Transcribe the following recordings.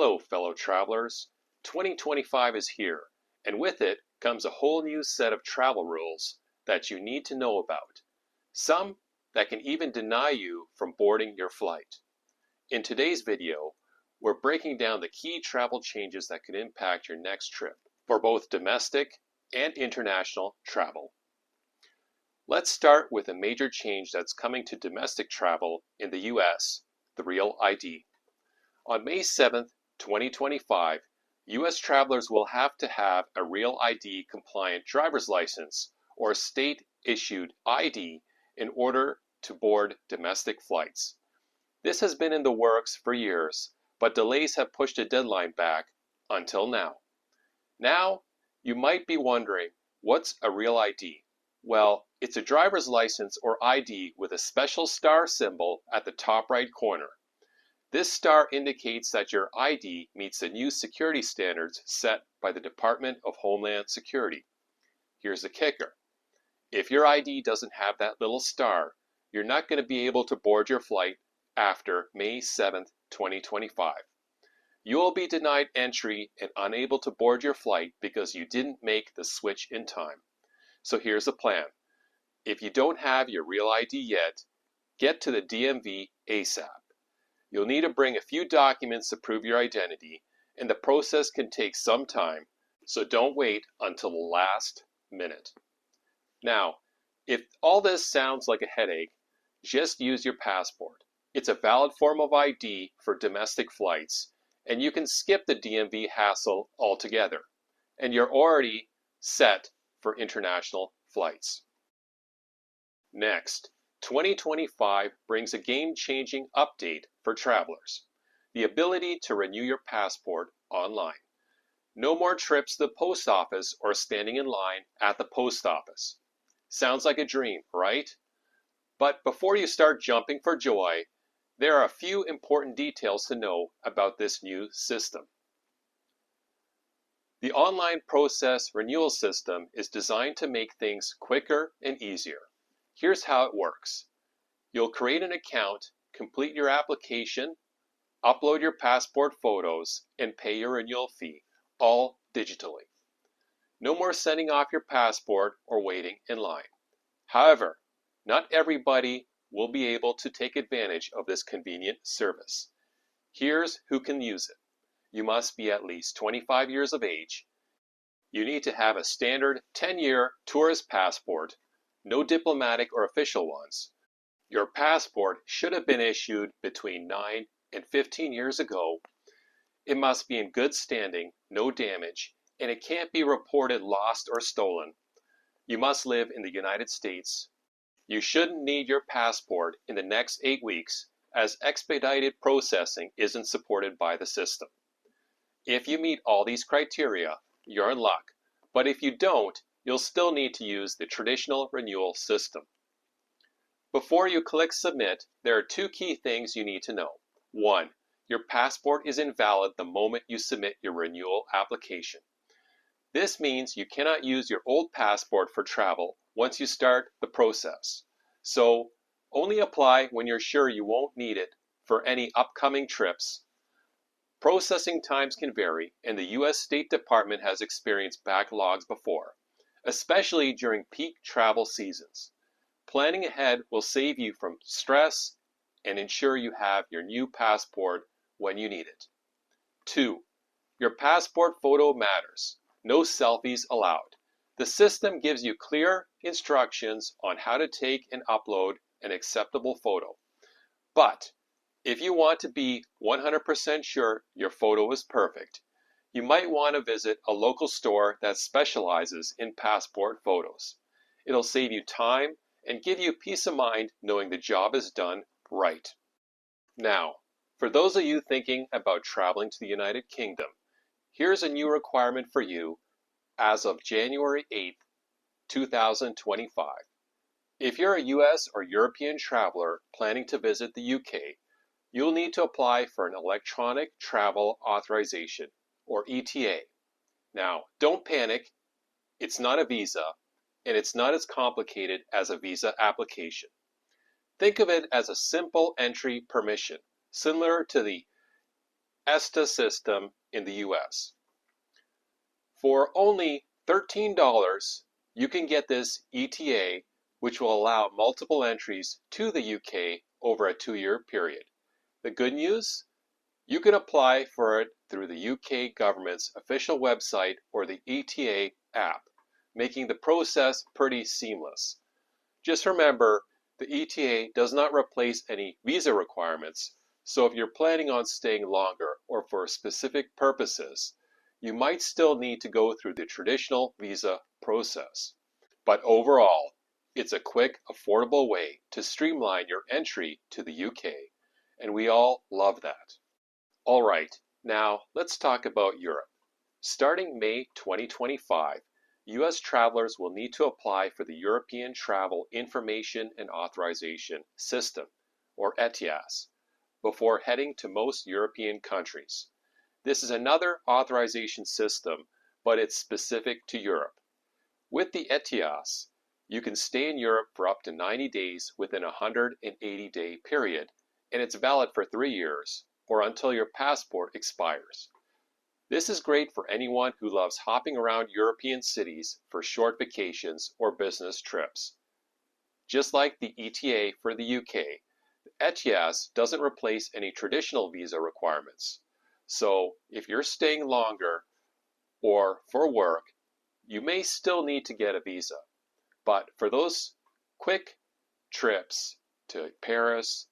Hello, fellow travelers. 2025 is here, and with it comes a whole new set of travel rules that you need to know about. Some that can even deny you from boarding your flight. In today's video, we're breaking down the key travel changes that could impact your next trip for both domestic and international travel. Let's start with a major change that's coming to domestic travel in the US, the Real ID. On May 7th, 2025, U.S. travelers will have to have a Real ID compliant driver's license or state-issued ID in order to board domestic flights. This has been in the works for years, but delays have pushed the deadline back until now. Now, you might be wondering, what's a Real ID? Well, it's a driver's license or ID with a special star symbol at the top right corner. This star indicates that your ID meets the new security standards set by the Department of Homeland Security. Here's the kicker. If your ID doesn't have that little star, you're not going to be able to board your flight after May 7th, 2025. You will be denied entry and unable to board your flight because you didn't make the switch in time. So here's the plan. If you don't have your Real ID yet, get to the DMV ASAP. You'll need to bring a few documents to prove your identity, and the process can take some time, so don't wait until the last minute. Now, if all this sounds like a headache, just use your passport. It's a valid form of ID for domestic flights, and you can skip the DMV hassle altogether, and you're already set for international flights. Next, 2025 brings a game-changing update for travelers, the ability to renew your passport online. No more trips to the post office or standing in line at the post office. Sounds like a dream, right? But before you start jumping for joy, there are a few important details to know about this new system. The online process renewal system is designed to make things quicker and easier. Here's how it works. You'll create an account, complete your application, upload your passport photos, and pay your renewal fee, all digitally. No more sending off your passport or waiting in line. However, not everybody will be able to take advantage of this convenient service. Here's who can use it. You must be at least 25 years of age. You need to have a standard 10-year tourist passport, no diplomatic or official ones. Your passport should have been issued between 9 and 15 years ago. It must be in good standing, no damage, and it can't be reported lost or stolen. You must live in the United States. You shouldn't need your passport in the next 8 weeks, as expedited processing isn't supported by the system. If you meet all these criteria, you're in luck, but if you don't, you'll still need to use the traditional renewal system. Before you click Submit, there are two key things you need to know. 1. Your passport is invalid the moment you submit your renewal application. This means you cannot use your old passport for travel once you start the process. So, only apply when you're sure you won't need it for any upcoming trips. Processing times can vary, and the U.S. State Department has experienced backlogs before, especially during peak travel seasons. Planning ahead will save you from stress and ensure you have your new passport when you need it. 2. Your passport photo matters. No selfies allowed. The system gives you clear instructions on how to take and upload an acceptable photo. But if you want to be 100% sure your photo is perfect, you might want to visit a local store that specializes in passport photos. It'll save you time and give you peace of mind knowing the job is done right. Now, for those of you thinking about traveling to the United Kingdom, here's a new requirement for you as of January 8th, 2025. If you're a US or European traveler planning to visit the UK, you'll need to apply for an Electronic Travel Authorization, or ETA. Now, don't panic. It's not a visa, and it's not as complicated as a visa application. Think of it as a simple entry permission, similar to the ESTA system in the US. For only $13, you can get this ETA, which will allow multiple entries to the UK over a 2-year period. The good news? You can apply for it through the UK government's official website or the ETA app, making the process pretty seamless. Just remember, the ETA does not replace any visa requirements, so if you're planning on staying longer or for specific purposes, you might still need to go through the traditional visa process. But overall, it's a quick, affordable way to streamline your entry to the UK, and we all love that. All right, now let's talk about Europe. Starting May 2025, U.S. travelers will need to apply for the European Travel Information and Authorization System, or ETIAS, before heading to most European countries. This is another authorization system, but it's specific to Europe. With the ETIAS, you can stay in Europe for up to 90 days within a 180-day period, and it's valid for 3 years, or until your passport expires. This is great for anyone who loves hopping around European cities for short vacations or business trips. Just like the ETA for the UK, the ETIAS doesn't replace any traditional visa requirements. So if you're staying longer or for work, you may still need to get a visa. But for those quick trips to Paris,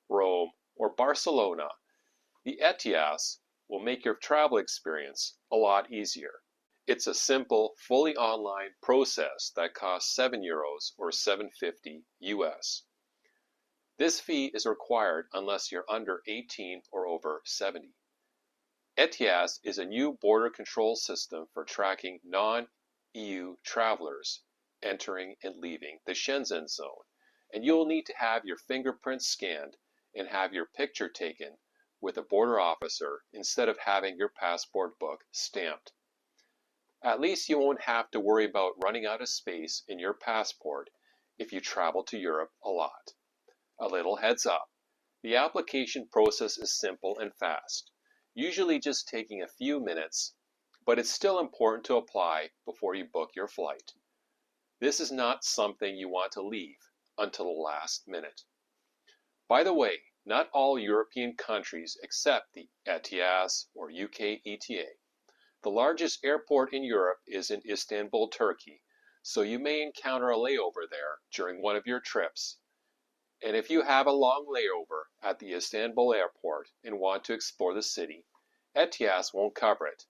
Rome, or Barcelona, the ETIAS will make your travel experience a lot easier. It's a simple, fully online process that costs €7 or $7.50 US. This fee is required unless you're under 18 or over 70. ETIAS is a new border control system for tracking non-EU travelers entering and leaving the Schengen zone, and you'll need to have your fingerprints scanned and have your picture taken with a border officer instead of having your passport book stamped. At least you won't have to worry about running out of space in your passport if you travel to Europe a lot. A little heads up, the application process is simple and fast, usually just taking a few minutes, but it's still important to apply before you book your flight. This is not something you want to leave until the last minute. By the way, not all European countries accept the ETIAS or UK ETA. The largest airport in Europe is in Istanbul, Turkey, so you may encounter a layover there during one of your trips. And if you have a long layover at the Istanbul airport and want to explore the city, ETIAS won't cover it.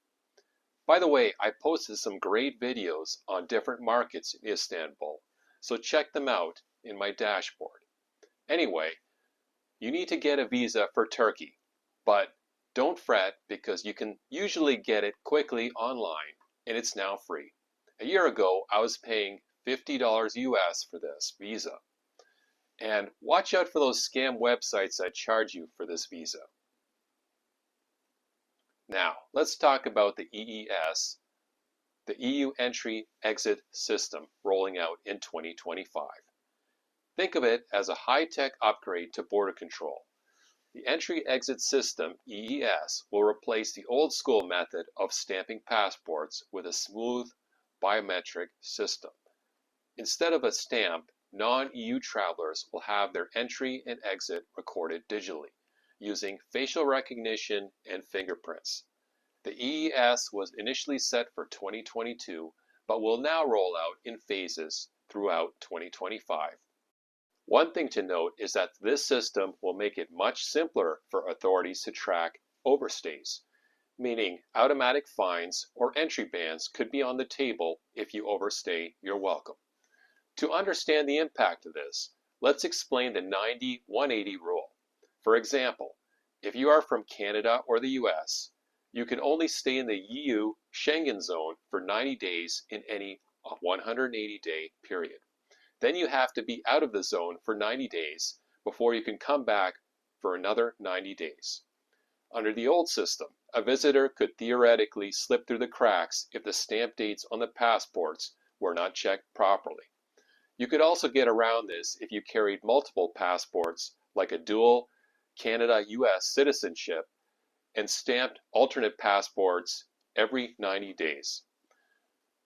By the way, I posted some great videos on different markets in Istanbul, so check them out in my dashboard. Anyway, you need to get a visa for Turkey, but don't fret because you can usually get it quickly online and it's now free. A year ago, I was paying $50 US for this visa. And watch out for those scam websites that charge you for this visa. Now, let's talk about the EES, the EU Entry-Exit System, rolling out in 2025. Think of it as a high-tech upgrade to border control. The Entry-Exit System, EES, will replace the old-school method of stamping passports with a smooth biometric system. Instead of a stamp, non-EU travelers will have their entry and exit recorded digitally, using facial recognition and fingerprints. The EES was initially set for 2022, but will now roll out in phases throughout 2025. One thing to note is that this system will make it much simpler for authorities to track overstays, meaning automatic fines or entry bans could be on the table if you overstay your welcome. To understand the impact of this, let's explain the 90-180 rule. For example, if you are from Canada or the US, you can only stay in the EU Schengen zone for 90 days in any 180-day period. Then you have to be out of the zone for 90 days before you can come back for another 90 days. Under the old system, a visitor could theoretically slip through the cracks if the stamp dates on the passports were not checked properly. You could also get around this if you carried multiple passports, like a dual Canada-US citizenship, and stamped alternate passports every 90 days.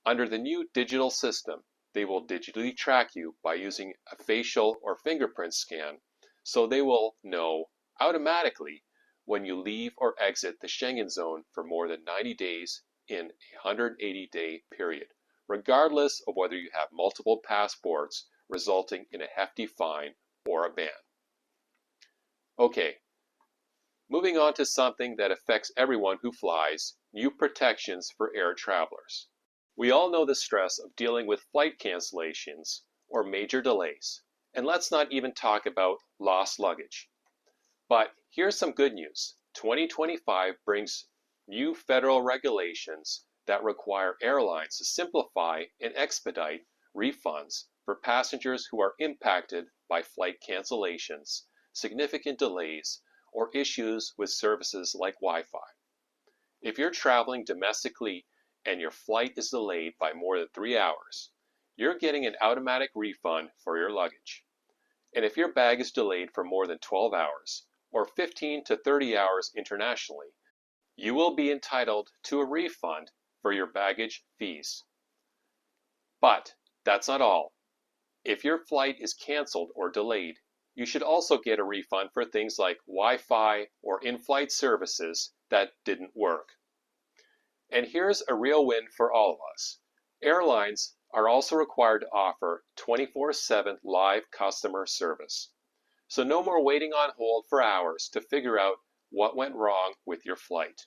Under the new digital system, they will digitally track you by using a facial or fingerprint scan, so they will know automatically when you leave or exit the Schengen zone for more than 90 days in a 180-day period, regardless of whether you have multiple passports, resulting in a hefty fine or a ban. Okay, moving on to something that affects everyone who flies, new protections for air travelers. We all know the stress of dealing with flight cancellations or major delays, and let's not even talk about lost luggage. But here's some good news. 2025 brings new federal regulations that require airlines to simplify and expedite refunds for passengers who are impacted by flight cancellations, significant delays, or issues with services like Wi-Fi. If you're traveling domestically and your flight is delayed by more than 3 hours, you're getting an automatic refund for your luggage. And if your bag is delayed for more than 12 hours, or 15 to 30 hours internationally, you will be entitled to a refund for your baggage fees. But that's not all. If your flight is canceled or delayed, you should also get a refund for things like Wi-Fi or in-flight services that didn't work. And here's a real win for all of us. Airlines are also required to offer 24/7 live customer service. So no more waiting on hold for hours to figure out what went wrong with your flight.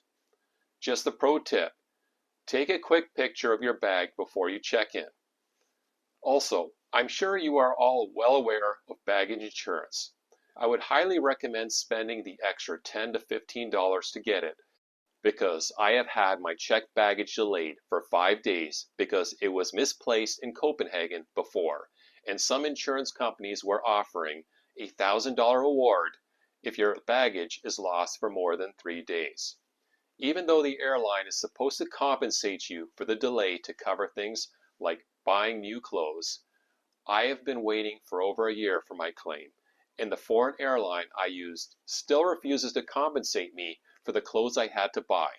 Just a pro tip, take a quick picture of your bag before you check in. Also, I'm sure you are all well aware of baggage insurance. I would highly recommend spending the extra $10 to $15 to get it, because I have had my checked baggage delayed for 5 days because it was misplaced in Copenhagen before, and some insurance companies were offering a $1,000 reward if your baggage is lost for more than 3 days. Even though the airline is supposed to compensate you for the delay to cover things like buying new clothes, I have been waiting for over a year for my claim, and the foreign airline I used still refuses to compensate me for the clothes I had to buy.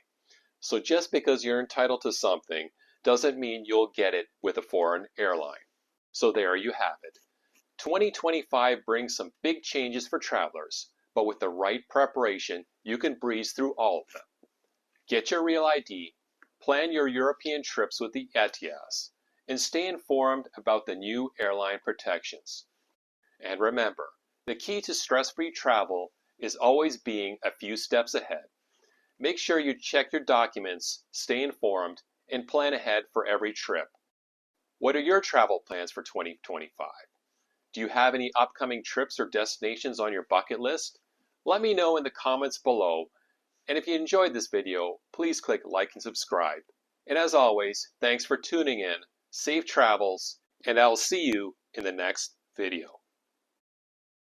So just because you're entitled to something doesn't mean you'll get it with a foreign airline. So there you have it. 2025 brings some big changes for travelers, but with the right preparation, you can breeze through all of them. Get your real ID, plan your European trips with the ETIAS, and stay informed about the new airline protections. And remember, the key to stress-free travel is always being a few steps ahead. Make sure you check your documents, stay informed, and plan ahead for every trip. What are your travel plans for 2025? Do you have any upcoming trips or destinations on your bucket list? Let me know in the comments below. And if you enjoyed this video, please click like and subscribe. And as always, thanks for tuning in, safe travels, and I'll see you in the next video.